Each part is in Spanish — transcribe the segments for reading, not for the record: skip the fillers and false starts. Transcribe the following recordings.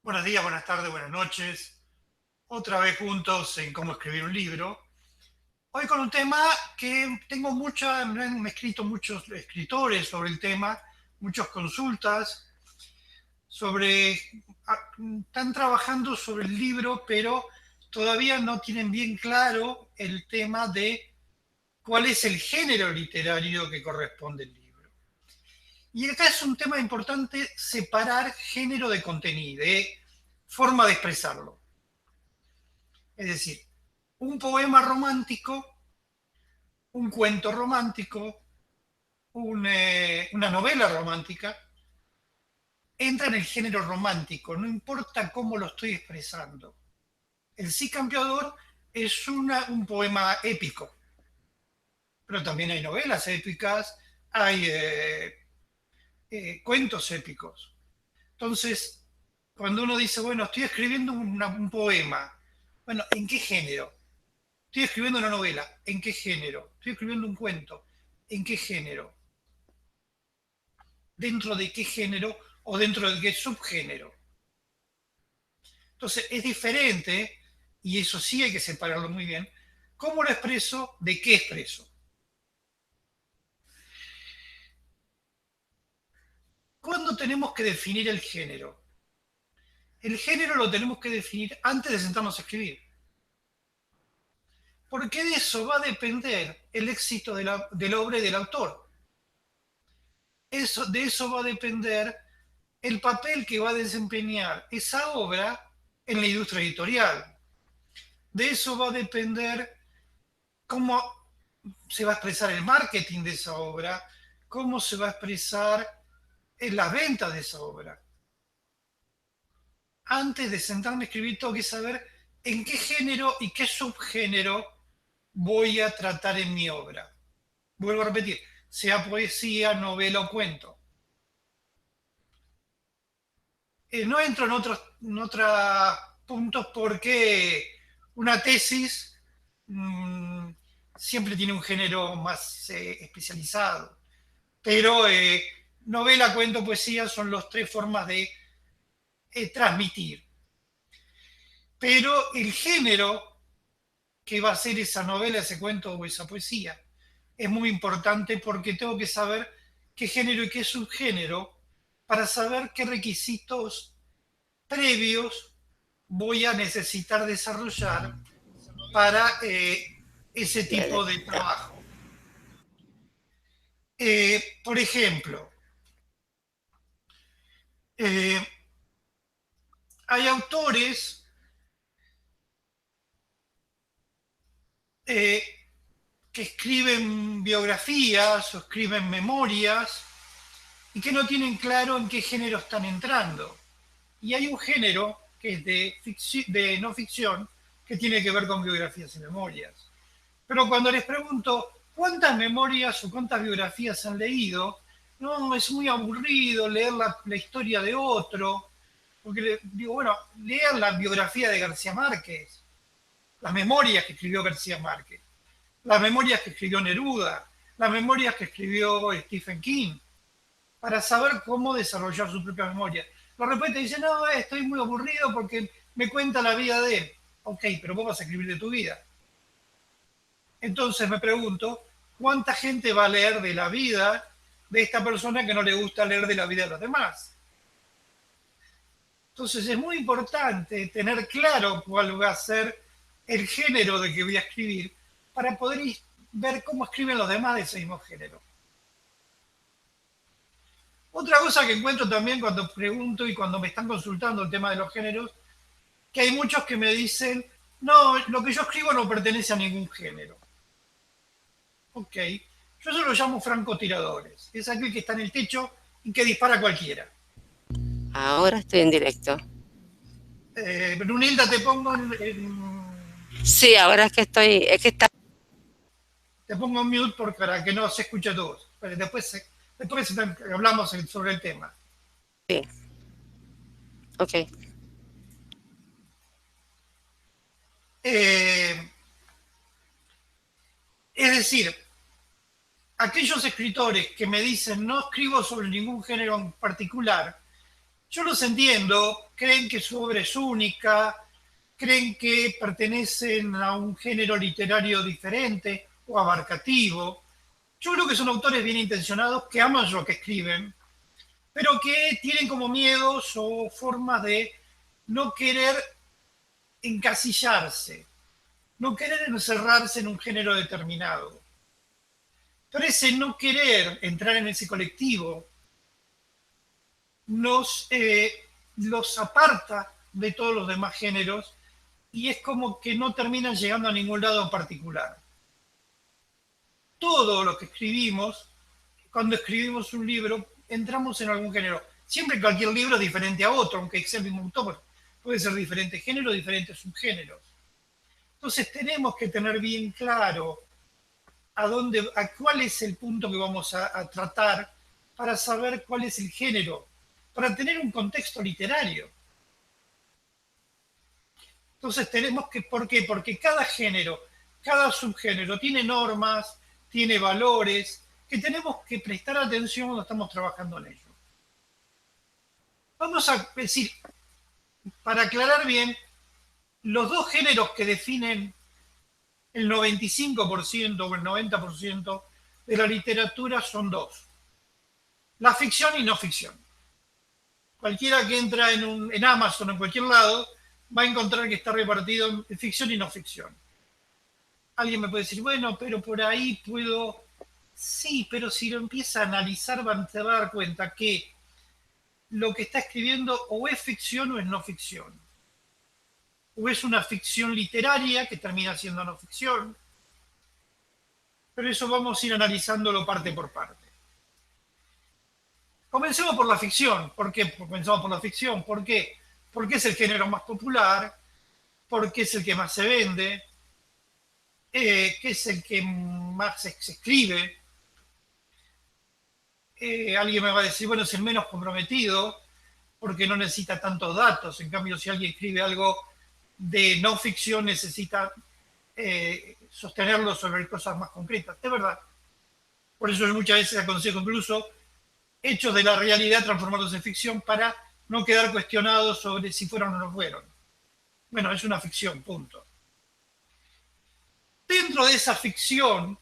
Buenos días, buenas tardes, buenas noches. Otra vez juntos en cómo escribir un libro. Hoy con un tema que tengo me han escrito muchos escritores sobre el tema, muchas consultas sobre, están trabajando sobre el libro, pero todavía no tienen bien claro el tema de cuál es el género literario que corresponde al libro. Y acá es un tema importante separar género de contenido, de forma de expresarlo. Es decir, un poema romántico, un cuento romántico, una novela romántica, entra en el género romántico, no importa cómo lo estoy expresando. El Sí Campeador es un poema épico, pero también hay novelas épicas, hay cuentos épicos. Entonces, cuando uno dice, bueno, estoy escribiendo un poema, bueno, ¿en qué género? Estoy escribiendo una novela, ¿en qué género? Estoy escribiendo un cuento, ¿en qué género? ¿Dentro de qué género o dentro de qué subgénero? Entonces, es diferente, y eso sí hay que separarlo muy bien, cómo lo expreso, de qué expreso. ¿Cuándo tenemos que definir el género? El género lo tenemos que definir antes de sentarnos a escribir. Porque de eso va a depender el éxito de la obra y del autor. De eso va a depender el papel que va a desempeñar esa obra en la industria editorial. De eso va a depender cómo se va a expresar el marketing de esa obra, cómo se va a expresar en las ventas de esa obra. Antes de sentarme a escribir, tengo que saber en qué género y qué subgénero voy a tratar en mi obra. Vuelvo a repetir, sea poesía, novela o cuento. No entro en otros puntos porque una tesis siempre tiene un género más especializado. Pero novela, cuento, poesía son las tres formas de transmitir. Pero el género que va a ser esa novela, ese cuento o esa poesía es muy importante porque tengo que saber qué género y qué subgénero para saber qué requisitos previos voy a necesitar desarrollar para ese tipo de trabajo. Por ejemplo, eh, hay autores eh, que escriben biografías o escriben memorias y que no tienen claro en qué género están entrando. Y hay un género que es de no ficción que tiene que ver con biografías y memorias. Pero cuando les pregunto cuántas memorias o cuántas biografías han leído, no, es muy aburrido leer la historia de otro, porque digo, bueno, lean la biografía de García Márquez, las memorias que escribió García Márquez, las memorias que escribió Neruda, las memorias que escribió Stephen King, para saber cómo desarrollar su propia memoria. De repente dice, no, estoy muy aburrido porque me cuenta la vida de él. Ok, pero vos vas a escribir de tu vida. Entonces me pregunto, ¿cuánta gente va a leer de la vida de esta persona que no le gusta leer de la vida de los demás? Entonces es muy importante tener claro cuál va a ser el género de que voy a escribir para poder ver cómo escriben los demás de ese mismo género. Otra cosa que encuentro también cuando pregunto y cuando me están consultando el tema de los géneros, que hay muchos que me dicen, no, lo que yo escribo no pertenece a ningún género. Ok, yo eso lo llamo francotiradores. Es aquel que está en el techo y que dispara a cualquiera. Ahora estoy en directo. Brunilda, Sí, ahora es que te pongo en mute para que no se escuche todo. Pero después hablamos sobre el tema. sí, ok. Eh, es decir, aquellos escritores que me dicen no escribo sobre ningún género en particular, Yo los entiendo, creen que su obra es única, creen que pertenecen a un género literario diferente o abarcativo. Yo creo que son autores bien intencionados que aman lo que escriben, pero que tienen como miedos o formas de no querer encasillarse, no querer encerrarse en un género determinado. Pero ese no querer entrar en ese colectivo los aparta de todos los demás géneros y es como que no terminan llegando a ningún lado en particular. Todo lo que escribimos, cuando escribimos un libro, entramos en algún género. Siempre cualquier libro es diferente a otro, aunque sea el mismo autor. Puede ser diferente género, diferentes subgéneros. Entonces tenemos que tener bien claro a cuál es el punto que vamos a tratar para saber cuál es el género, para tener un contexto literario. Entonces tenemos que, ¿por qué? Porque cada género, cada subgénero tiene normas, tiene valores que tenemos que prestar atención cuando estamos trabajando en ello. Vamos a decir, para aclarar bien, los dos géneros que definen el 95% o el 90% de la literatura son dos: la ficción y no ficción. Cualquiera que entra en Amazon o en cualquier lado va a encontrar que está repartido en ficción y no ficción. Alguien me puede decir, bueno, pero por ahí puedo... Sí, pero si lo empieza a analizar se va a dar cuenta que lo que está escribiendo o es ficción o es no ficción. O es una ficción literaria que termina siendo no ficción. Pero eso vamos a ir analizándolo parte por parte. Comencemos por la ficción. ¿Por qué comenzamos por la ficción? ¿Por qué? Porque es el género más popular, porque es el que más se vende, que es el que más se escribe. Alguien me va a decir, bueno, es el menos comprometido porque no necesita tantos datos. En cambio, si alguien escribe algo de no ficción, necesita sostenerlo sobre cosas más concretas. Es verdad. Por eso muchas veces aconsejo incluso hechos de la realidad transformarlos en ficción para no quedar cuestionados sobre si fueron o no fueron. Bueno, es una ficción, punto. Dentro de esa ficción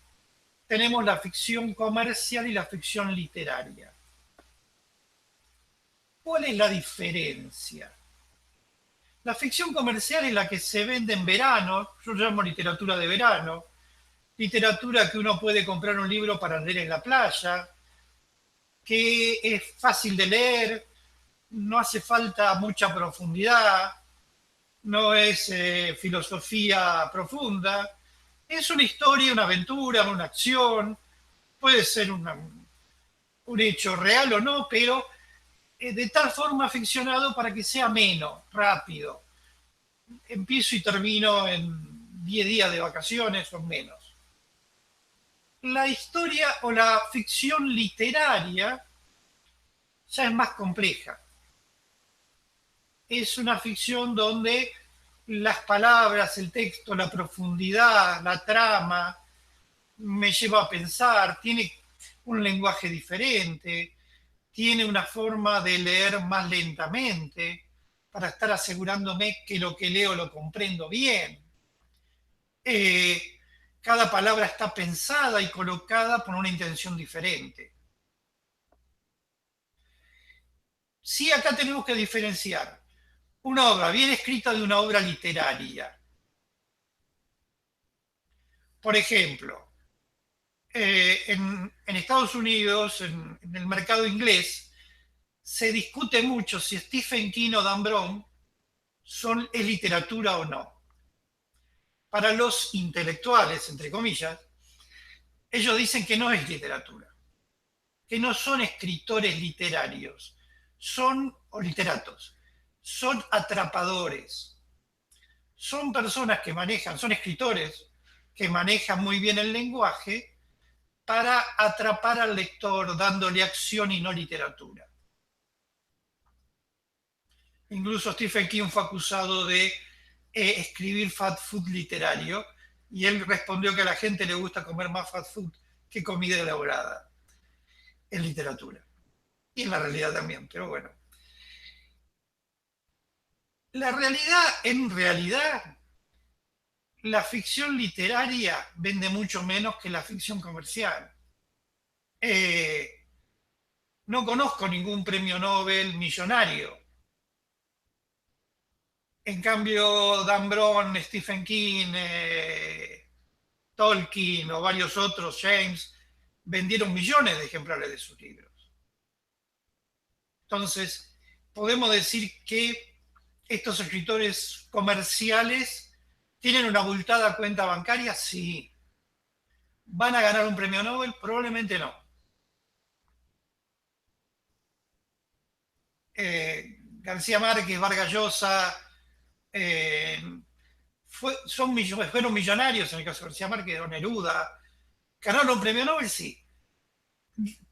tenemos la ficción comercial y la ficción literaria. ¿Cuál es la diferencia? La ficción comercial es la que se vende en verano, yo llamo literatura de verano, literatura que uno puede comprar un libro para leer en la playa, que es fácil de leer, no hace falta mucha profundidad, no es filosofía profunda, es una historia, una aventura, una acción, puede ser un hecho real o no, pero de tal forma ficcionado para que sea ameno, rápido. Empiezo y termino en 10 días de vacaciones o menos. La historia o la ficción literaria ya es más compleja. Es una ficción donde las palabras, el texto, la profundidad, la trama, me lleva a pensar, tiene un lenguaje diferente, tiene una forma de leer más lentamente para estar asegurándome que lo que leo lo comprendo bien. Eh, Cada palabra está pensada y colocada por una intención diferente. Sí, acá tenemos que diferenciar una obra bien escrita de una obra literaria. Por ejemplo, en Estados Unidos, en el mercado inglés, se discute mucho si Stephen King o Dan Brown es literatura o no. Para los intelectuales, entre comillas, ellos dicen que no es literatura, que no son escritores literarios, o literatos, son atrapadores, son personas que son escritores que manejan muy bien el lenguaje para atrapar al lector dándole acción y no literatura. Incluso Stephen King fue acusado de escribir fast food literario y él respondió que a la gente le gusta comer más fast food que comida elaborada en literatura. Y en la realidad también, pero bueno. En realidad, la ficción literaria vende mucho menos que la ficción comercial. Eh, no conozco ningún premio Nobel millonario. En cambio, Dan Brown, Stephen King, Tolkien o varios otros, James, vendieron millones de ejemplares de sus libros. Entonces, podemos decir que estos escritores comerciales tienen una abultada cuenta bancaria, sí. ¿Van a ganar un premio Nobel? Probablemente no. García Márquez, Vargas Llosa, eh, fueron millonarios en el caso de García Márquez o Neruda. ¿Ganaron un premio Nobel? Sí.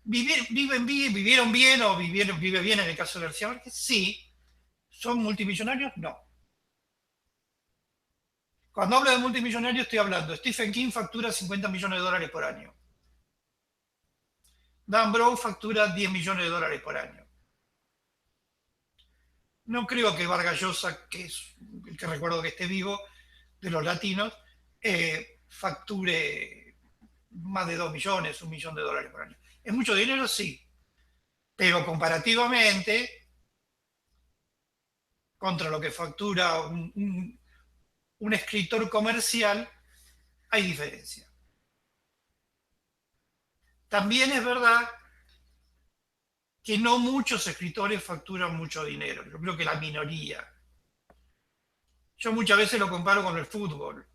¿Vivieron bien o vive bien en el caso de García Márquez? Sí. ¿Son multimillonarios? No. Cuando hablo de multimillonarios estoy hablando, Stephen King factura 50 millones de dólares por año. Dan Brown factura 10 millones de dólares por año. No creo que Vargas Llosa, que es el que recuerdo que esté vivo, de los latinos, facture más de 2 millones, 1 millón de dólares por año. ¿Es mucho dinero? Sí. Pero comparativamente, contra lo que factura un escritor comercial, hay diferencia. También es verdad que no muchos escritores facturan mucho dinero. Yo creo que la minoría. Yo muchas veces lo comparo con el fútbol.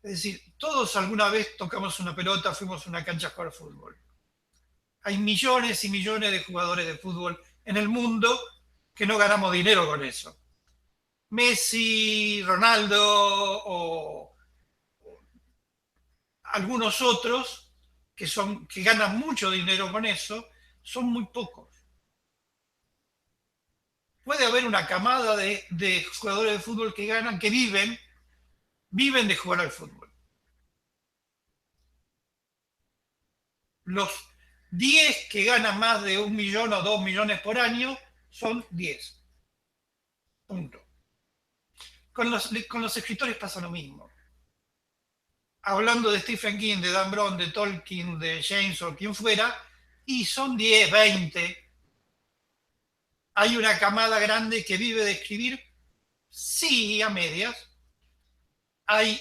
Es decir, todos alguna vez tocamos una pelota, fuimos a una cancha a jugar fútbol. Hay millones y millones de jugadores de fútbol en el mundo que no ganamos dinero con eso. Messi, Ronaldo o algunos otros que ganan mucho dinero con eso, son muy pocos. Puede haber una camada de jugadores de fútbol que ganan, que viven de jugar al fútbol. Los 10 que ganan más de 1 millón o 2 millones por año son 10. Punto. Con los escritores pasa lo mismo. Hablando de Stephen King, de Dan Brown, de Tolkien, de James o quien fuera, y son 10, 20. ¿Hay una camada grande que vive de escribir? Sí, a medias. Hay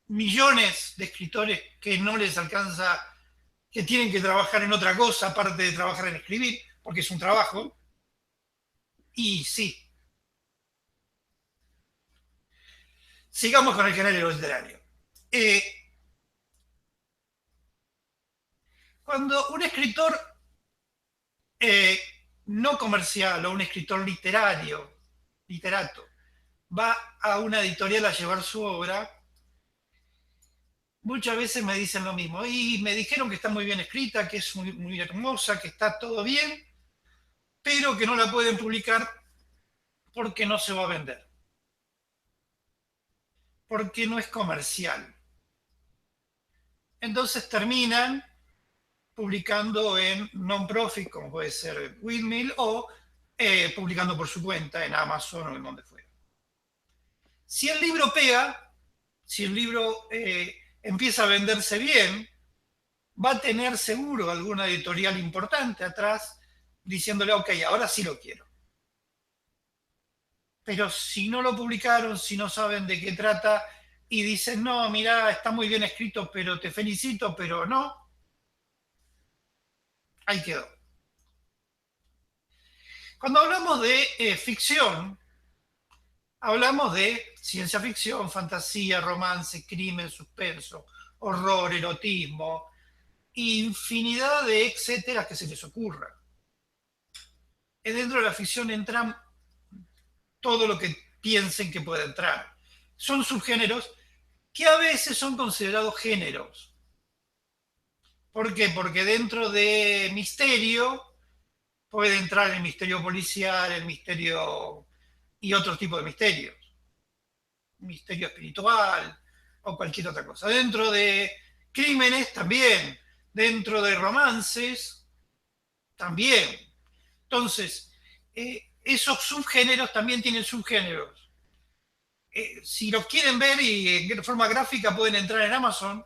millones de escritores que no les alcanza, que tienen que trabajar en otra cosa aparte de trabajar en escribir, porque es un trabajo. Y sí. Sigamos con el género literario. Cuando un escritor no comercial o un escritor literato, va a una editorial a llevar su obra, muchas veces me dicen lo mismo. Y me dijeron que está muy bien escrita, que es muy, muy hermosa, que está todo bien, pero que no la pueden publicar porque no se va a vender. Porque no es comercial. Entonces terminan publicando en non-profit, como puede ser Windmill, o publicando por su cuenta en Amazon o en donde fuera. Si el libro pega, si el libro empieza a venderse bien, va a tener seguro alguna editorial importante atrás diciéndole, ok, ahora sí lo quiero. Pero si no lo publicaron, si no saben de qué trata y dicen, no, mira, está muy bien escrito, pero te felicito, pero no, ahí quedó. Cuando hablamos de ficción, hablamos de ciencia ficción, fantasía, romance, crimen, suspenso, horror, erotismo, infinidad de etcétera que se les ocurra. Dentro de la ficción entran todo lo que piensen que puede entrar. Son subgéneros que a veces son considerados géneros. ¿Por qué? Porque dentro de misterio puede entrar el misterio policial, el misterio y otro tipo de misterios. Misterio espiritual o cualquier otra cosa. Dentro de crímenes también. Dentro de romances también. Entonces, esos subgéneros también tienen subgéneros. Si los quieren ver y de forma gráfica pueden entrar en Amazon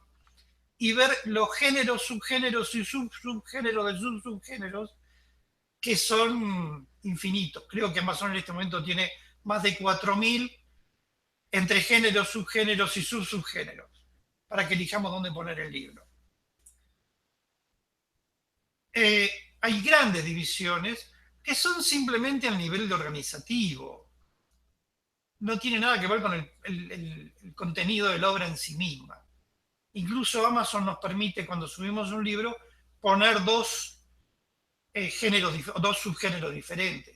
y ver los géneros, subgéneros y subgéneros de subgéneros que son infinitos. Creo que Amazon en este momento tiene más de 4.000 entre géneros, subgéneros y subgéneros, para que elijamos dónde poner el libro. Hay grandes divisiones que son simplemente al nivel de organizativo. No tiene nada que ver con el contenido de la obra en sí misma. Incluso Amazon nos permite, cuando subimos un libro, poner dos subgéneros diferentes.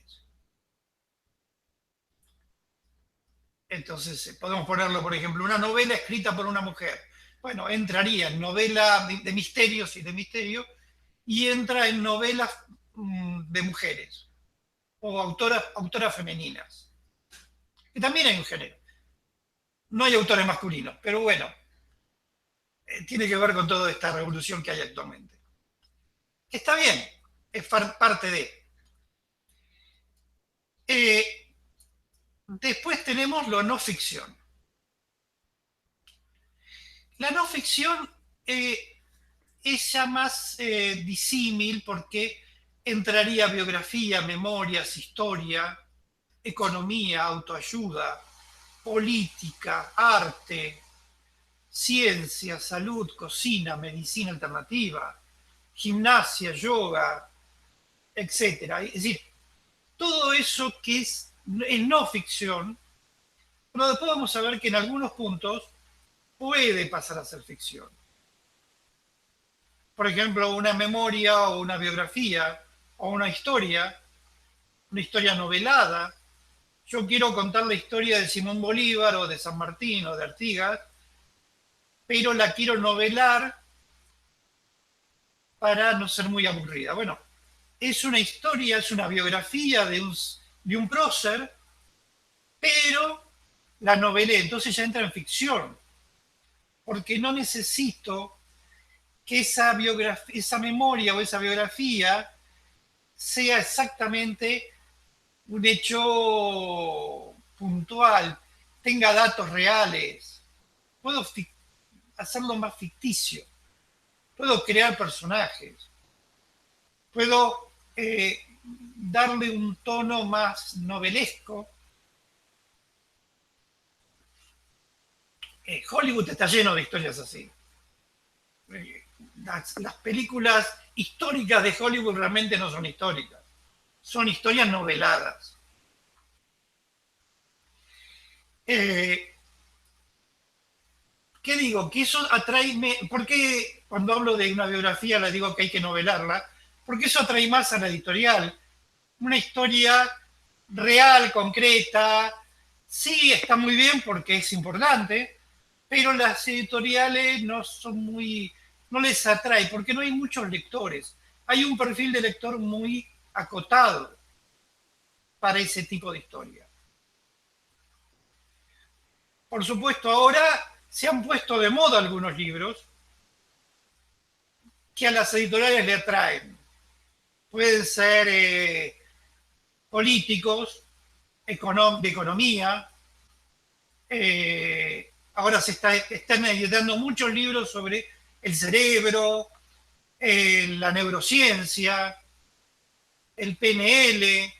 Entonces, podemos ponerlo, por ejemplo, una novela escrita por una mujer. Bueno, entraría en novela de misterios y de misterio y entra en novelas de mujeres o autoras femeninas, que también hay un género. No hay autores masculinos, pero bueno, tiene que ver con toda esta revolución que hay actualmente. Está bien, es parte de. Eh, Después tenemos la no ficción. La no ficción es ya más disímil porque entraría biografía, memorias, historia, economía, autoayuda, política, arte, ciencia, salud, cocina, medicina alternativa, gimnasia, yoga, etc. Es decir, todo eso que es no ficción, pero después vamos a ver que en algunos puntos puede pasar a ser ficción. Por ejemplo, una memoria o una biografía o una historia novelada. Yo quiero contar la historia de Simón Bolívar o de San Martín o de Artigas, pero la quiero novelar para no ser muy aburrida. Bueno, es una historia, es una biografía de un prócer, pero la novelé, entonces ya entra en ficción, porque no necesito que esa memoria o esa biografía sea exactamente un hecho puntual, tenga datos reales. Puedo hacerlo más ficticio, puedo crear personajes, puedo darle un tono más novelesco. Hollywood está lleno de historias así. Las películas históricas de Hollywood realmente no son históricas, son historias noveladas. ¿Qué digo? Que eso atrae, ¿por qué cuando hablo de una biografía le digo que hay que novelarla? Porque eso atrae más a la editorial. Una historia real, concreta, sí está muy bien porque es importante, pero las editoriales no son muy, no les atrae porque no hay muchos lectores. Hay un perfil de lector muy acotado para ese tipo de historia. Por supuesto, ahora se han puesto de moda algunos libros que a las editoriales le atraen. Pueden ser políticos, de economía. Ahora están editando muchos libros sobre el cerebro, la neurociencia, el PNL,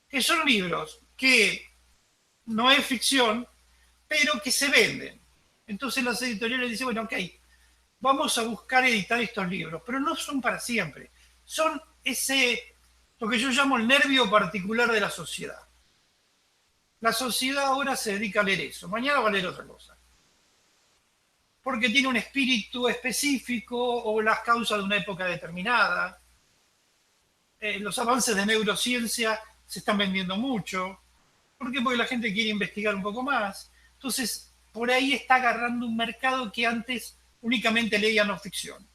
que son libros que no es ficción, pero que se venden. Entonces las editoriales dicen, bueno, ok, vamos a buscar editar estos libros, pero no son para siempre. Son lo que yo llamo el nervio particular de la sociedad. La sociedad ahora se dedica a leer eso, mañana va a leer otra cosa. Porque tiene un espíritu específico o las causas de una época determinada. Los avances de neurociencia se están vendiendo mucho. ¿Por qué? Porque la gente quiere investigar un poco más. Entonces, por ahí está agarrando un mercado que antes únicamente leía no ficción.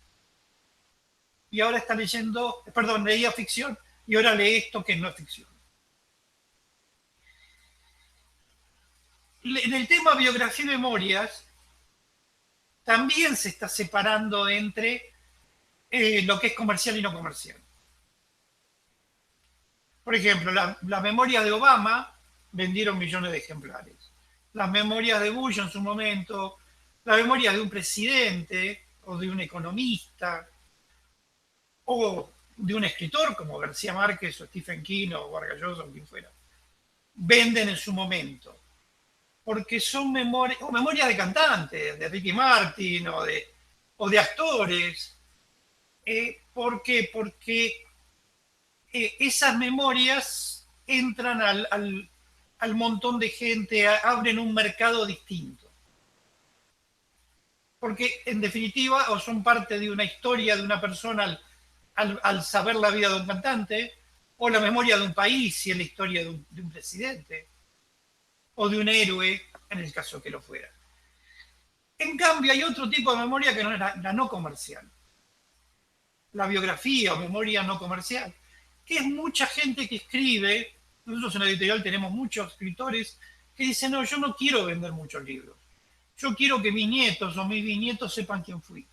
Y ahora está leyendo, perdón, leía ficción y ahora lee esto que no es ficción. En el tema biografía y memorias, también se está separando entre lo que es comercial y no comercial. Por ejemplo, las memorias de Obama vendieron millones de ejemplares. las memorias de Bush en su momento, las memorias de un presidente o de un economista o de un escritor como García Márquez o Stephen King o Vargas Llosa o quien fuera, venden en su momento. Porque son memorias, o memorias de cantantes, de Ricky Martin o de actores. ¿Por qué? Porque esas memorias entran al montón de gente, abren un mercado distinto. Porque en definitiva o son parte de una historia de una persona al saber la vida de un cantante, o la memoria de un país si es la historia de un presidente, o de un héroe, en el caso que lo fuera. En cambio, hay otro tipo de memoria que no es la no comercial. La biografía o memoria no comercial, que es mucha gente que escribe. Nosotros en la editorial tenemos muchos escritores que dicen, no, yo no quiero vender muchos libros. Yo quiero que mis nietos o mis bisnietos sepan quién fui.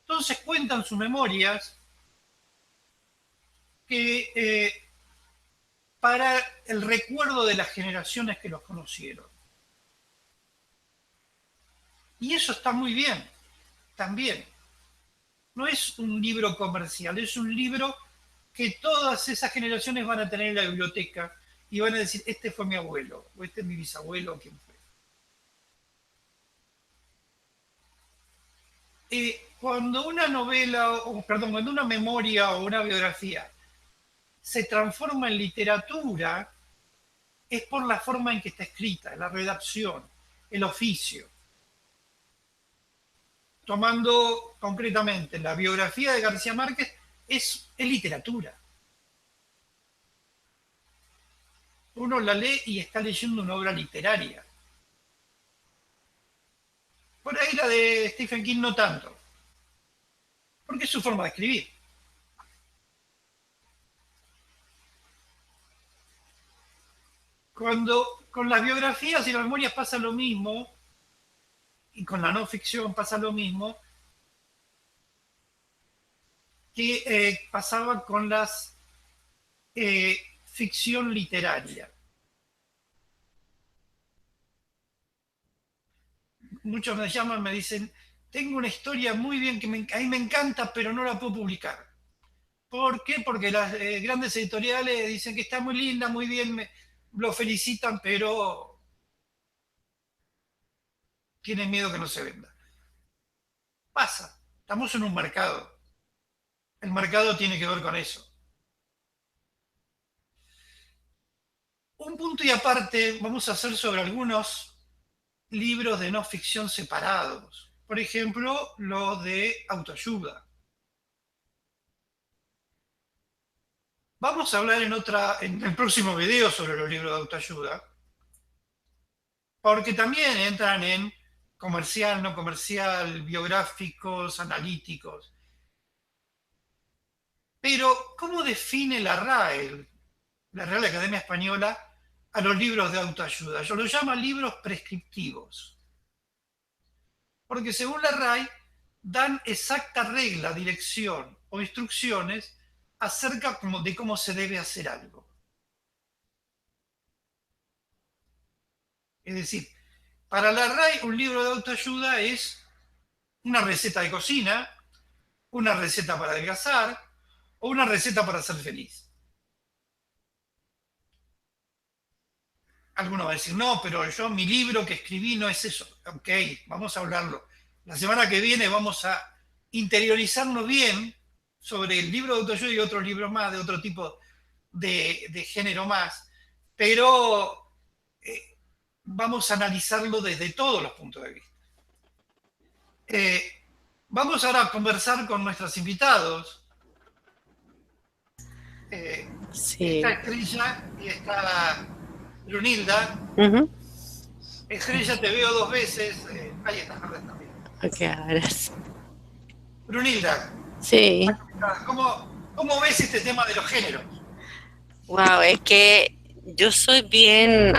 Entonces cuentan sus memorias que para el recuerdo de las generaciones que los conocieron. Y eso está muy bien, también. No es un libro comercial, es un libro que todas esas generaciones van a tener en la biblioteca y van a decir, este fue mi abuelo, o este es mi bisabuelo, o quién fue. Cuando una novela, o perdón, cuando una memoria o una biografía se transforma en literatura, es por la forma en que está escrita, la redacción, el oficio. Tomando concretamente la biografía de García Márquez, es literatura. Uno la lee y está leyendo una obra literaria. Por ahí la de Stephen King no tanto, porque es su forma de escribir. Cuando con las biografías y las memorias pasa lo mismo, y con la no ficción pasa lo mismo, que pasaba con las ficción literaria. Muchos me llaman, me dicen, tengo una historia muy bien que a mí me encanta, pero no la puedo publicar. ¿Por qué? Porque las grandes editoriales dicen que está muy linda, muy bien, lo felicitan, pero tienen miedo que no se venda. Pasa, estamos en un mercado. El mercado tiene que ver con eso. Un punto y aparte vamos a hacer sobre algunos libros de no ficción separados. Por ejemplo, lo de autoayuda. Vamos a hablar en el próximo video sobre los libros de autoayuda, porque también entran en comercial, no comercial, biográficos, analíticos. Pero, ¿cómo define la Real Academia Española, a los libros de autoayuda? Yo los llamo libros prescriptivos. Porque según la RAI, dan exacta regla, dirección o instrucciones acerca de cómo se debe hacer algo. Es decir, para la RAI un libro de autoayuda es una receta de cocina, una receta para adelgazar o una receta para ser feliz. Alguno va a decir, no, pero mi libro que escribí no es eso. Ok, vamos a hablarlo. La semana que viene vamos a interiorizarnos bien sobre el libro de autoayuda y otros libros más, de otro tipo de género más, pero vamos a analizarlo desde todos los puntos de vista. Vamos ahora a conversar con nuestros invitados. Sí. Está Estrella y está Brunilda. Estrella, te veo dos veces. Ahí está, también. Ok, gracias. Brunilda. Sí. ¿Cómo ves este tema de los géneros? Wow, es que yo soy bien,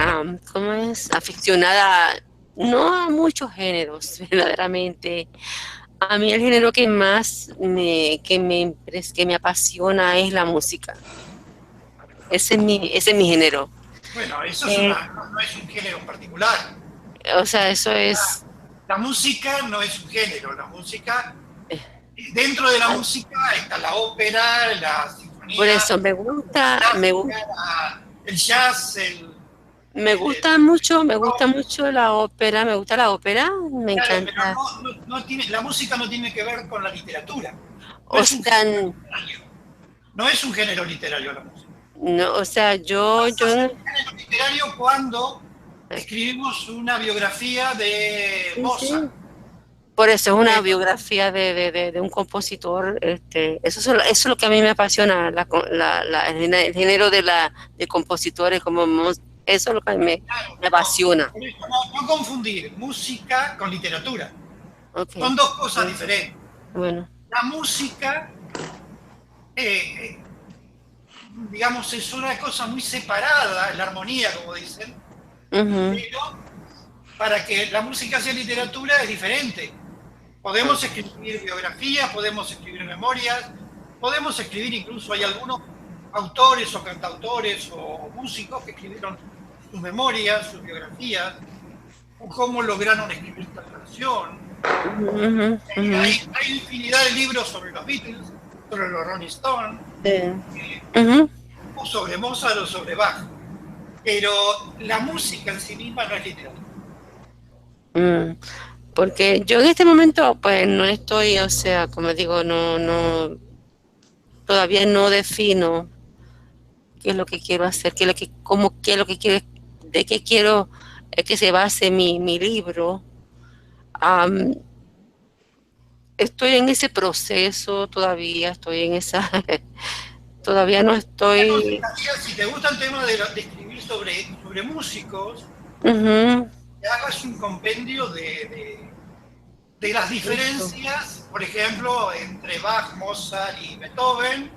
¿cómo es? Aficionada, no a muchos géneros, verdaderamente. A mí el género que más que me apasiona es la música. Ese es mi género. Bueno, eso es Eh, no es un género en particular. o sea, eso es, La música no es un género, la música, dentro de la ah, música está la ópera, la por sinfonía, eso la clásica, el jazz, me gusta rock, mucho la ópera, me gusta la ópera, me claro, pero encanta. no tiene, la música no tiene que ver con la literatura. No O es un sea, género literario. No es un género literario la música. no, o sea, Pasa a ser un género literario cuando escribimos una biografía de sí, Mozart. sí. Por eso es una Eh, biografía de un compositor. Eso es lo que a mí me apasiona, el género de compositores eso es lo que a mí claro, me pero apasiona. por eso no confundir música con literatura. Ok, Son dos cosas bueno, diferentes. bueno. La música, eh, digamos, es una cosa muy separada, la armonía, como dicen, Ujú, pero para que la música sea literatura es diferente. Podemos ok. escribir biografías, podemos escribir memorias, podemos escribir incluso, hay algunos autores o cantautores o músicos que escribieron sus memorias, sus biografías, o cómo lograron escribir tal canción. Ujú, ujú, Hay infinidad de libros sobre los Beatles, sobre los Rolling Stones, sí. Ujú. o sobre Mozart o sobre Bach, pero la música en sí misma no es literatura. Mm, porque yo en este momento, pues no estoy, o sea, como digo, todavía no defino qué es lo que quiero hacer, qué es lo que quiero, de qué quiero que se base mi libro. Am, Estoy en ese proceso todavía, todavía no Te estoy. aconsejaría, si te gusta el tema de escribir sobre músicos, Ujú, que hagas un compendio de las eso. diferencias, por ejemplo, entre Bach, Mozart y Beethoven,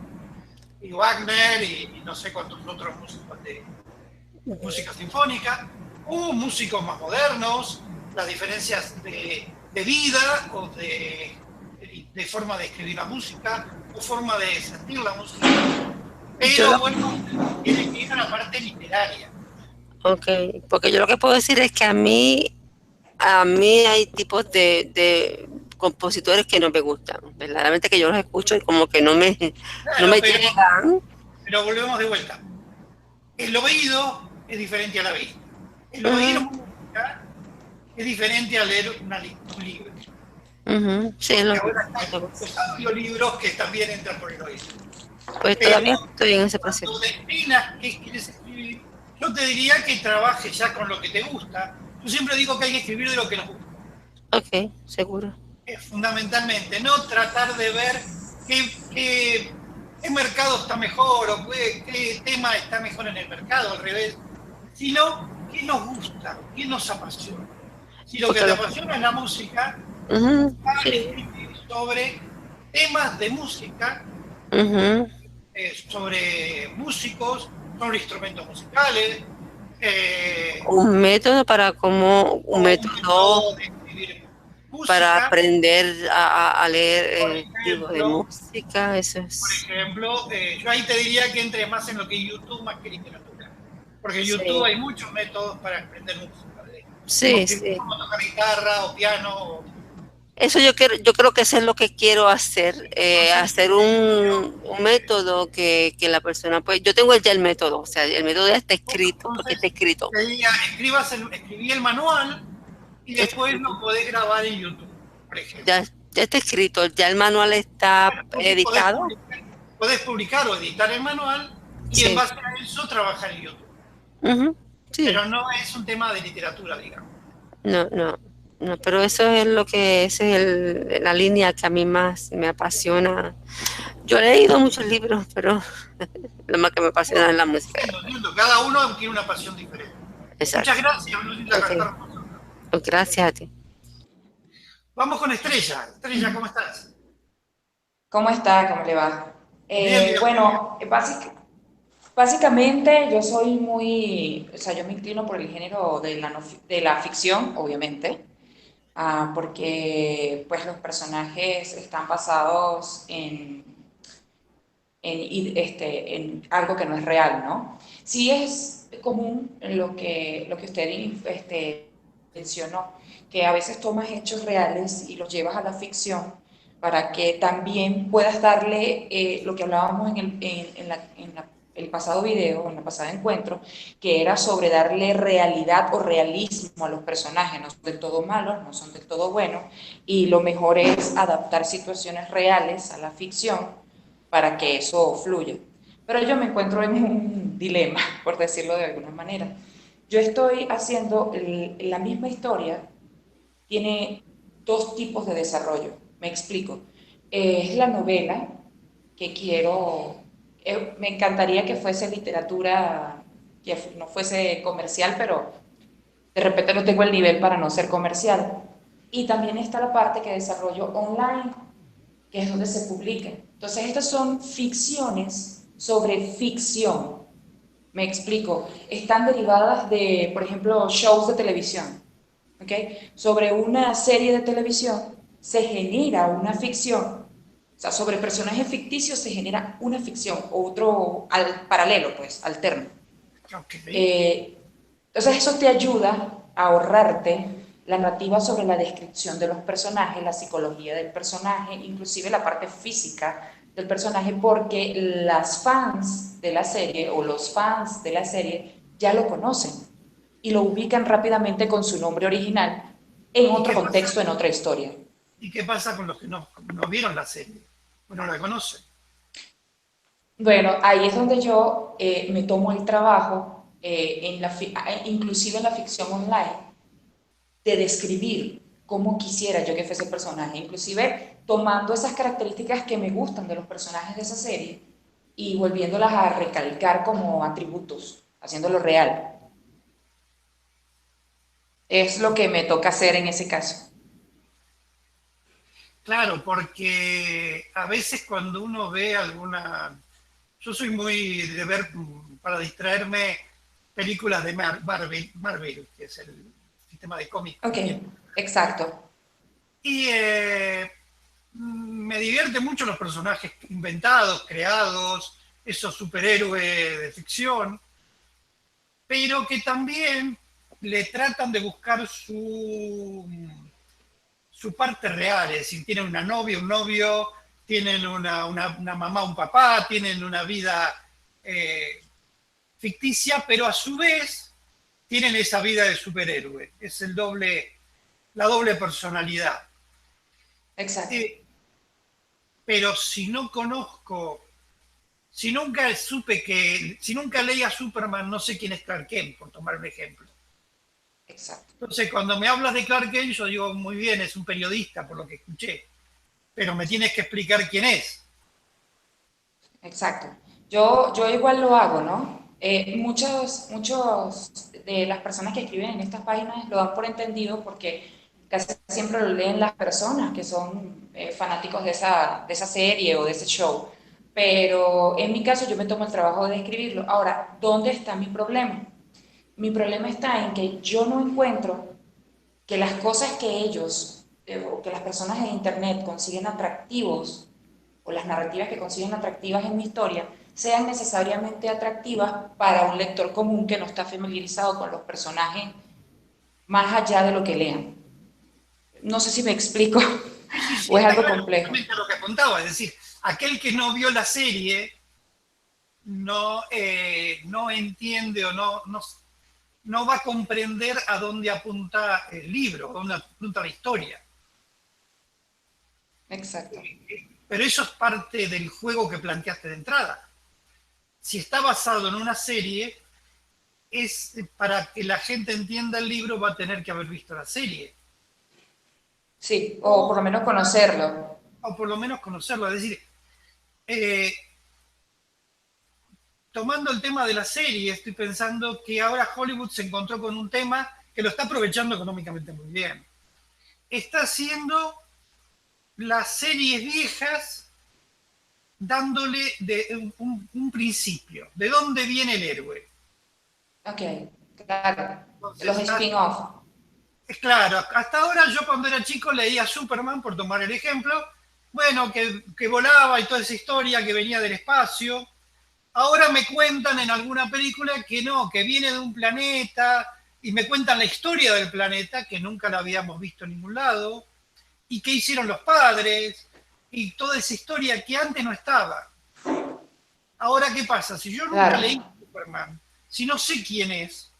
y Wagner, y no sé cuántos otros músicos de música sinfónica, o músicos más modernos, las diferencias de vida o de forma de escribir la música, o forma de sentir la música, Yo lo, pero bueno, tiene que ir a la parte literaria. okay, porque yo lo que puedo decir es que a mí hay tipos de compositores que no me gustan, verdaderamente que yo los escucho y como que no Claro, me llegan. pero volvemos de vuelta. El oído es diferente a la vista. El oír Ujú, música es diferente a leer un libro. ujú, sí, Porque ahora están los audiolibros que también entran por el oído. pues Pero todavía estoy en ese proceso. cuando definas qué quieres escribir, yo te diría que trabajes ya con lo que te gusta. Yo siempre digo que hay que escribir de lo que nos gusta. Ok, seguro. Fundamentalmente, no tratar de ver qué mercado está mejor o qué tema está mejor en el mercado, al revés, sino qué nos gusta, qué nos apasiona. Si lo que Porque te lo, apasiona es la música, ujú, buscar sí, escribir sobre temas de música, ujú. sobre músicos, sobre instrumentos musicales, eh, Un o un método método de escribir para música, aprender a leer por libros de ejemplo, música, eso es, yo ahí te diría que entre más en lo que es YouTube más que literatura. Porque en YouTube sí, hay muchos métodos para aprender música, de cómo sí, escribir, sí. cómo tocar guitarra o piano. Eso yo creo que eso es lo que quiero hacer, Entonces, hacer un método que la persona, pues yo tengo ya el método, o sea, el método ya está escrito, porque está entonces escrito, te diría, escribí el manual y ya está después lo escrito, podés grabar en YouTube, por ejemplo. ya, ya está escrito, ya el manual está Bueno, entonces editado, podés publicar o editar el manual y en sí, base a eso trabajar en YouTube. ujú, sí. Pero no es un tema de literatura, digamos. No, no, no, pero esa es la línea que a mí más me apasiona. Yo he leído muchos libros, pero lo más que me apasiona es la música. Entiendo, entiendo. Cada uno tiene una pasión diferente. Muchas Exacto. gracias, Lucinda Ok, Gastar, por nosotros. gracias a ti. Vamos con Estrella. Estrella, ¿cómo estás? ¿Cómo está? ¿Cómo le va? Bien, bien, muy bien. Bueno, básicamente yo soy muy, o sea, yo me inclino por el género de de la ficción, obviamente, porque pues los personajes están basados en algo que no es real, ¿no? Sí es común lo que usted mencionó, que a veces tomas hechos reales y los llevas a la ficción para que también puedas darle lo que hablábamos el pasado video, en el pasado encuentro, que era sobre darle realidad o realismo a los personajes. No son del todo malos, no son del todo buenos, y lo mejor es adaptar situaciones reales a la ficción para que eso fluya. Pero yo me encuentro en un dilema, por decirlo de alguna manera. Yo estoy haciendo la misma historia, tiene dos tipos de desarrollo. Me explico. Es la novela que quiero, me encantaría que fuese literatura, que no fuese comercial, pero de repente no tengo el nivel para no ser comercial. Y también está la parte que desarrollo online, que es donde se publica. Entonces, estas son ficciones sobre ficción. Me explico. Están derivadas de, por ejemplo, shows de televisión. ¿Okay? Sobre una serie de televisión se genera una ficción. O sea, sobre personajes ficticios se genera una ficción, otro paralelo, pues, alterno. Okay. Entonces eso te ayuda a ahorrarte la narrativa sobre la descripción de los personajes, la psicología del personaje, inclusive la parte física del personaje, porque las fans de la serie o los fans de la serie ya lo conocen y lo ubican rápidamente con su nombre original en otro contexto, en otra historia. ¿Y qué pasa con los que no vieron la serie? Bueno, no la conocen. Bueno, ahí es donde yo me tomo el trabajo, inclusive en la ficción online, de describir cómo quisiera yo que fuese el personaje, inclusive tomando esas características que me gustan de los personajes de esa serie y volviéndolas a recalcar como atributos, haciéndolo real. Es lo que me toca hacer en ese caso. Claro, porque a veces cuando uno ve alguna... Yo soy muy de ver, para distraerme, películas de Marvel, que es el sistema de cómics. Ok, exacto. Y me divierte mucho los personajes inventados, creados, esos superhéroes de ficción, pero que también le tratan de buscar su parte real, es decir, tienen una novia, un novio, tienen una mamá, un papá, tienen una vida ficticia, pero a su vez tienen esa vida de superhéroe. Es la doble personalidad. Exacto. Pero si no conozco, si nunca leí a Superman, no sé quién es Clark Kent, por tomar un ejemplo. Exacto. Entonces, cuando me hablas de Clark Kent, yo digo, muy bien, es un periodista, por lo que escuché, pero me tienes que explicar quién es. Exacto. Yo igual lo hago, ¿no? Muchos de las personas que escriben en estas páginas lo dan por entendido porque casi siempre lo leen las personas que son fanáticos de esa serie o de ese show. Pero en mi caso yo me tomo el trabajo de escribirlo. Ahora, ¿dónde está mi problema? Mi problema está en que yo no encuentro que las cosas que ellos o que las personas en Internet consiguen atractivos o las narrativas que consiguen atractivas en mi historia sean necesariamente atractivas para un lector común que no está familiarizado con los personajes más allá de lo que lean. No sé si me explico Sí, o es está algo claro, complejo. lo que apuntaba, es decir, aquel que no vio la serie no entiende o no va a comprender a dónde apunta el libro, a dónde apunta la historia. Exacto. Pero eso es parte del juego que planteaste de entrada. Si está basado en una serie, es para que la gente entienda el libro va a tener que haber visto la serie. Sí, o por lo menos conocerlo. O por lo menos conocerlo. Es decir, tomando el tema de la serie, estoy pensando que ahora Hollywood se encontró con un tema que lo está aprovechando económicamente muy bien. Está haciendo las series viejas dándole un principio. ¿De dónde viene el héroe? Ok, claro. Entonces, Los spin-off. es claro, hasta ahora yo cuando era chico leía Superman, por tomar el ejemplo, bueno, que volaba y toda esa historia que venía del espacio, Ahora me cuentan en alguna película que no, que viene de un planeta y me cuentan la historia del planeta, que nunca la habíamos visto en ningún lado, y qué hicieron los padres, y toda esa historia que antes no estaba. Ahora, ¿qué pasa? Si yo nunca Claro, leí Superman, si no sé quién es,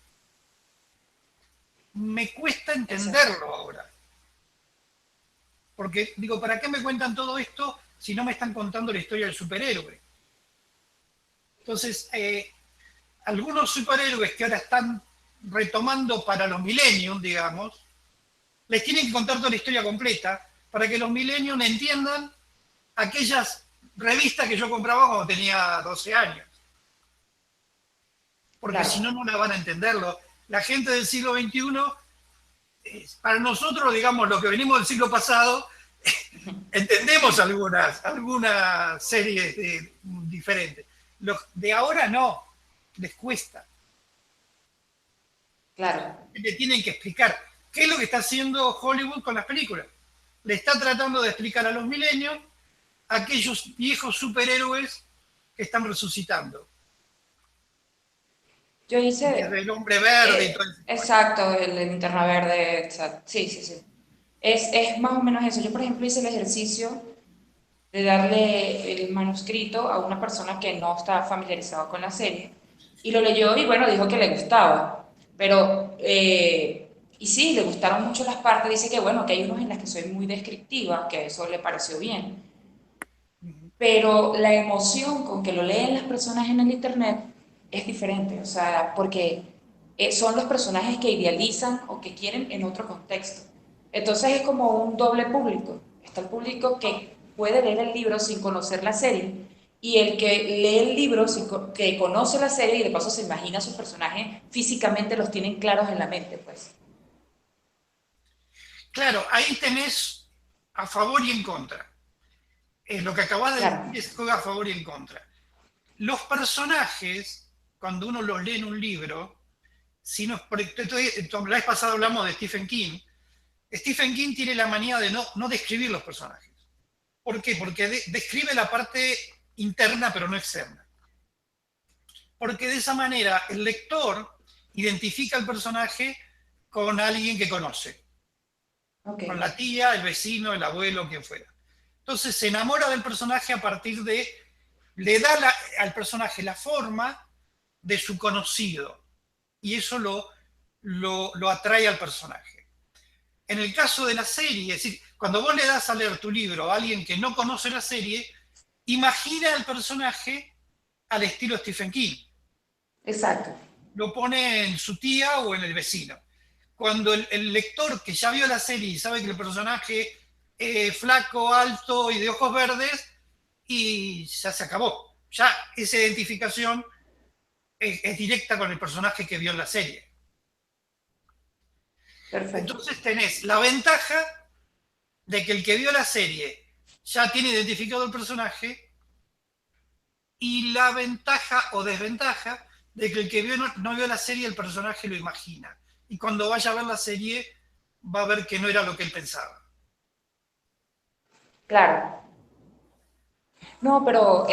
me cuesta exacto. entenderlo ahora. Porque digo, ¿para qué me cuentan todo esto si no me están contando la historia del superhéroe? Entonces, algunos superhéroes que ahora están retomando para los millennials, digamos, les tienen que contar toda la historia completa para que los millennials entiendan aquellas revistas que yo compraba cuando tenía 12 años. Porque si no, Claro, no la van a entenderlo. La gente del siglo XXI, para nosotros, digamos, los que venimos del siglo pasado, entendemos algunas series diferentes. Los de ahora no, les cuesta. claro. Le tienen que explicar qué es lo que está haciendo Hollywood con las películas. Le está tratando de explicar a los milenios aquellos viejos superhéroes que están resucitando. Yo hice, Desde el hombre verde y todo eso. exacto, el linterna verde, exacto. Sí, sí, sí. Es más o menos eso. Yo, por ejemplo, hice el ejercicio de darle el manuscrito a una persona que no estaba familiarizada con la serie y lo leyó y bueno, dijo que le gustaba, pero, y sí, le gustaron mucho las partes, dice que bueno, que hay unos en las que soy muy descriptiva, que eso le pareció bien, pero la emoción con que lo leen las personas en el internet es diferente, o sea, porque son los personajes que idealizan o que quieren en otro contexto. Entonces es como un doble público. Está el público que puede leer el libro sin conocer la serie y el que lee el libro, que conoce la serie y de paso se imagina a sus personajes, físicamente los tienen claros en la mente, pues. Claro, ahí tenés a favor y en contra. Lo que acabas de Claro, decir es juega a favor y en contra. Los personajes, cuando uno los lee en un libro, si nos, la vez pasada hablamos de Stephen King. Stephen King tiene la manía de no describir los personajes. ¿Por qué? Porque describe la parte interna pero no externa. Porque de esa manera el lector identifica al personaje con alguien que conoce, ok, con la tía, el vecino, el abuelo, quien fuera. Entonces se enamora del personaje a partir de, le da al personaje la forma de su conocido y eso lo atrae al personaje. En el caso de la serie, es decir, cuando vos le das a leer tu libro a alguien que no conoce la serie, imagina al personaje al estilo Stephen King. exacto, Lo pone en su tía o en el vecino. Cuando el lector que ya vio la serie y sabe que el personaje es flaco, alto y de ojos verdes, y ya se acabó. Ya esa identificación es directa con el personaje que vio en la serie. perfecto. Entonces tenés la ventaja de que el que vio la serie ya tiene identificado el personaje y la ventaja o desventaja de que el que no vio la serie el personaje lo imagina. Y cuando vaya a ver la serie va a ver que no era lo que él pensaba. Claro. No, pero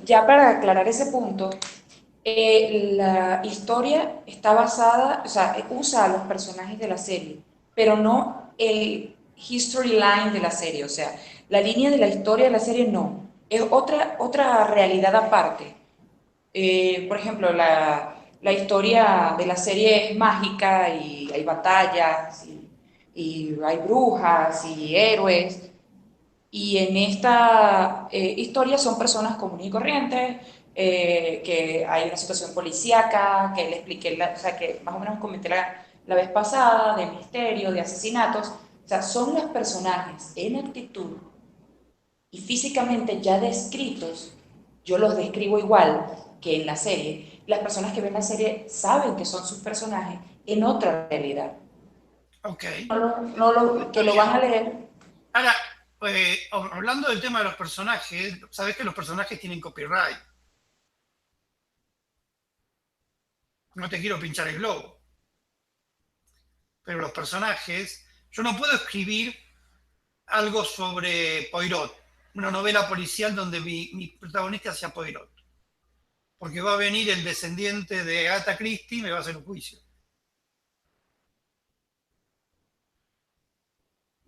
ya para aclarar ese punto, la historia está basada, o sea, usa a los personajes de la serie, pero no el history line de la serie, o sea, la línea de la historia de la serie no, es otra realidad aparte. Por ejemplo, la historia de la serie es mágica y hay batallas y hay brujas y héroes. Y en esta historia son personas comunes y corrientes, que hay una situación policíaca, que le expliqué, o sea, que más o menos comenté la vez pasada, de misterio, de asesinatos. O sea, son los personajes en actitud y físicamente ya descritos, yo los describo igual que en la serie. Las personas que ven la serie saben que son sus personajes en otra realidad. Ok, Que está lo bien. van a leer. Ahora, hablando del tema de los personajes, sabes que los personajes tienen copyright. No te quiero pinchar el globo, pero los personajes, yo no puedo escribir algo sobre Poirot, una novela policial donde mi protagonista sea Poirot. porque va a venir el descendiente de Agatha Christie y me va a hacer un juicio.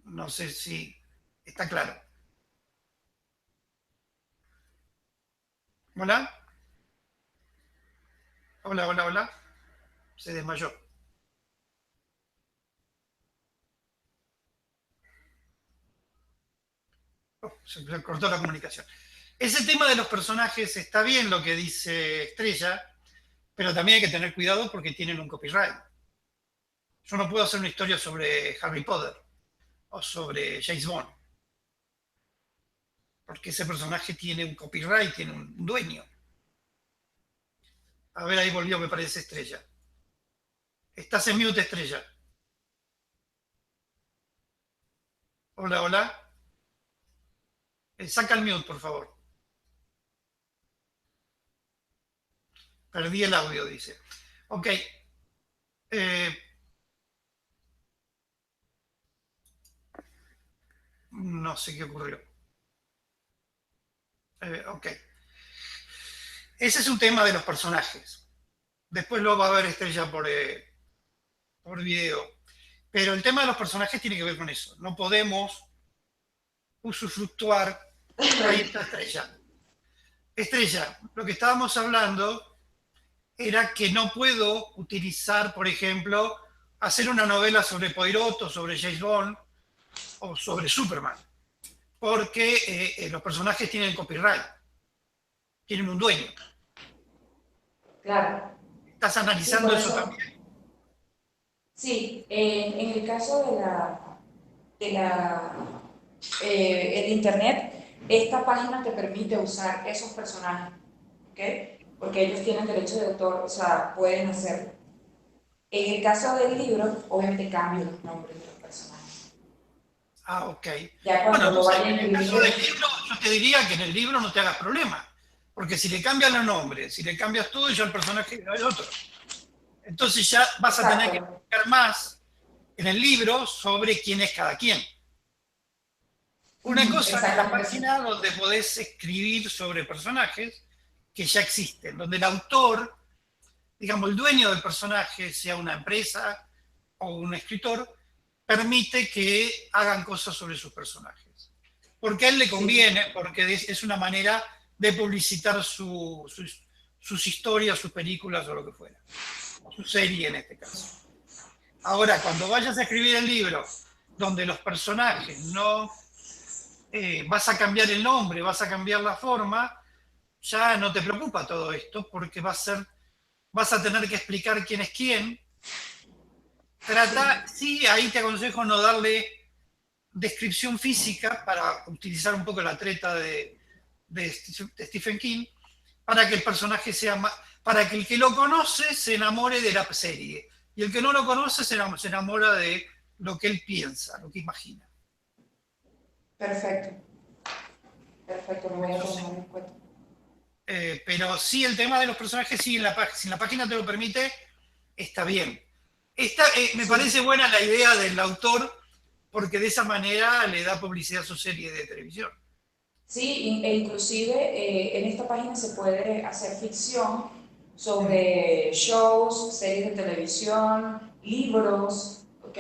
No sé si está claro. ¿Hola? Hola, hola, hola. Se desmayó. Oh, se cortó la comunicación. Ese tema de los personajes está bien lo que dice Estrella, pero también hay que tener cuidado porque tienen un copyright. Yo no puedo hacer una historia sobre Harry Potter o sobre James Bond, porque ese personaje tiene un copyright, tiene un dueño. A ver, ahí volvió, me parece, Estrella. Estás en mute, Estrella. Hola, hola. Saca el mute, por favor. Perdí el audio, dice. Ok. No sé qué ocurrió. Ok. Ese es un tema de los personajes. Después lo va a ver Estrella por video. Pero el tema de los personajes tiene que ver con eso. No podemos usufructuar. Ahí está Estrella. Estrella, lo que estábamos hablando era que no puedo utilizar, por ejemplo, hacer una novela sobre Poirot o sobre James Bond o sobre Superman, porque los personajes tienen copyright, tienen un dueño. Claro. ¿Estás Sí, analizando por eso eso. también? Sí, en el caso el Internet, esta página te permite usar esos personajes, ¿ok? Porque ellos tienen derecho de autor, o sea, pueden hacerlo. En el caso del libro, obviamente cambio los nombres de los personajes. Ah, ok. Ya Bueno, cuando lo entonces vaya a en el caso del imprimir, libro, yo te diría que en el libro no te hagas problema, porque si le cambias los nombres, si le cambias todo, ya el personaje es otro. Entonces ya vas a tener que exacto. explicar más en el libro sobre quién es cada quien. Una cosa es la Exactamente, sí. página donde podés escribir sobre personajes que ya existen, donde el autor, digamos, el dueño del personaje, sea una empresa o un escritor, permite que hagan cosas sobre sus personajes. Porque a él le Sí, conviene, porque es una manera de publicitar sus historias, sus películas o lo que fuera, o su serie en este caso. Ahora, cuando vayas a escribir el libro donde los personajes no vas a cambiar el nombre, vas a cambiar la forma, ya no te preocupa todo esto porque vas a tener que explicar quién es quién. sí, Sí, ahí te aconsejo no darle descripción física para utilizar un poco la treta de Stephen King, para que el personaje sea más, para que el que lo conoce se enamore de la serie y el que no lo conoce se enamora de lo que él piensa, lo que imagina. perfecto, perfecto, lo voy a Eso sí. tomar en cuenta. Pero sí, el tema de los personajes, sí, si la página te lo permite, está bien. Me Sí, parece buena la idea del autor porque de esa manera le da publicidad a su serie de televisión. sí, e inclusive en esta página se puede hacer ficción Ujú. sobre shows, series de televisión, libros, ¿ok?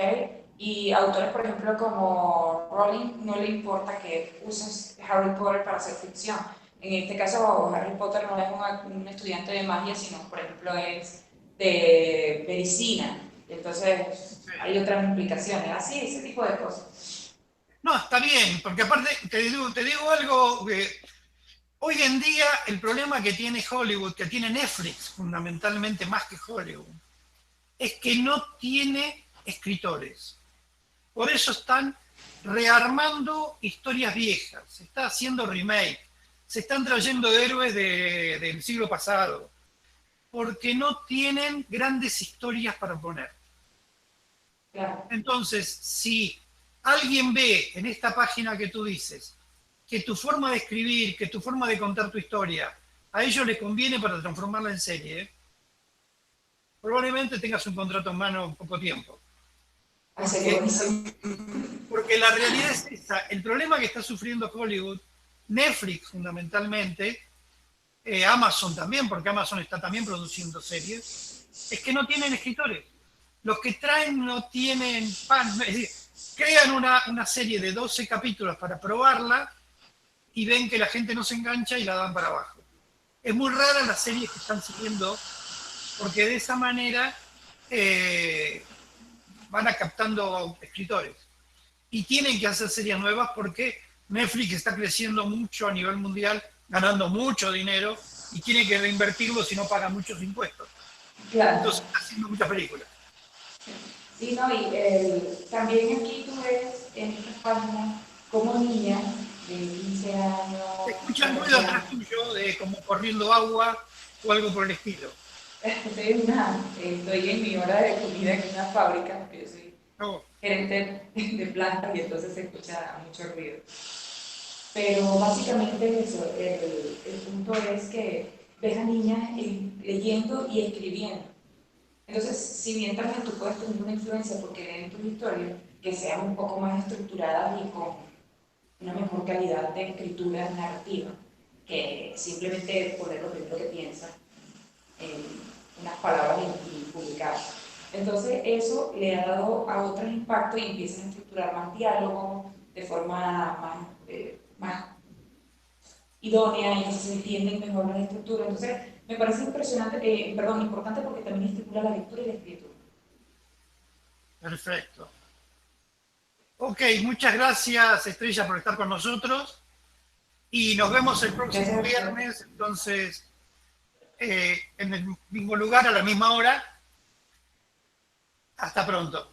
Y autores, por ejemplo, como Rowling, no le importa que uses Harry Potter para hacer ficción. En este caso, Harry Potter no es un estudiante de magia, sino, por ejemplo, es de medicina. Entonces, hay otras implicaciones. Así, ese tipo de cosas. No, está bien, porque aparte te digo algo, que hoy en día el problema que tiene Hollywood, que tiene Netflix fundamentalmente más que Hollywood, es que no tiene escritores. Por eso están rearmando historias viejas, se está haciendo remake, se están trayendo héroes del siglo pasado, porque no tienen grandes historias para poner. Claro. Entonces, si alguien ve en esta página que tú dices que tu forma de escribir, que tu forma de contar tu historia, a ellos les conviene para transformarla en serie, probablemente tengas un contrato en mano en poco tiempo. Ay, sería Porque, buenísimo. porque la realidad es esa. El problema que está sufriendo Hollywood, Netflix fundamentalmente, Amazon también, porque Amazon está también produciendo series, es que no tienen escritores. Los que traen no tienen pan, es decir, crean una serie de 12 capítulos para probarla y ven que la gente no se engancha y la dan para abajo. Es muy rara las series que están siguiendo, porque de esa manera van a captando escritores. Y tienen que hacer series nuevas porque Netflix está creciendo mucho a nivel mundial, ganando mucho dinero, y tiene que reinvertirlo si no paga muchos impuestos. Claro. Entonces está haciendo muchas películas. Sí, no, y también aquí tú ves en esta página como niñas de 15 años. Se escucha el ruido atrás tuyo de como corriendo agua o algo por el estilo. Estoy en mi hora de comida en una fábrica, porque yo soy No. gerente de plantas y entonces se escucha mucho ruido. Pero básicamente es eso, el punto es que ves a niñas leyendo y escribiendo. Entonces, si bien también tú puedes tener una influencia porque leen tus historias, que sean un poco más estructuradas y con una mejor calidad de escritura narrativa, que simplemente poner lo primero que piensas en unas palabras y publicar. Entonces, eso le ha dado a otros impactos y empiezan a estructurar más diálogos de forma más idónea, y entonces se entienden mejor las estructuras. Entonces, me parece importante porque también estimula la lectura y la escritura. Perfecto. Ok, muchas gracias, Estrella, por estar con nosotros. Y nos vemos el próximo viernes, entonces, en el mismo lugar, a la misma hora. Hasta pronto.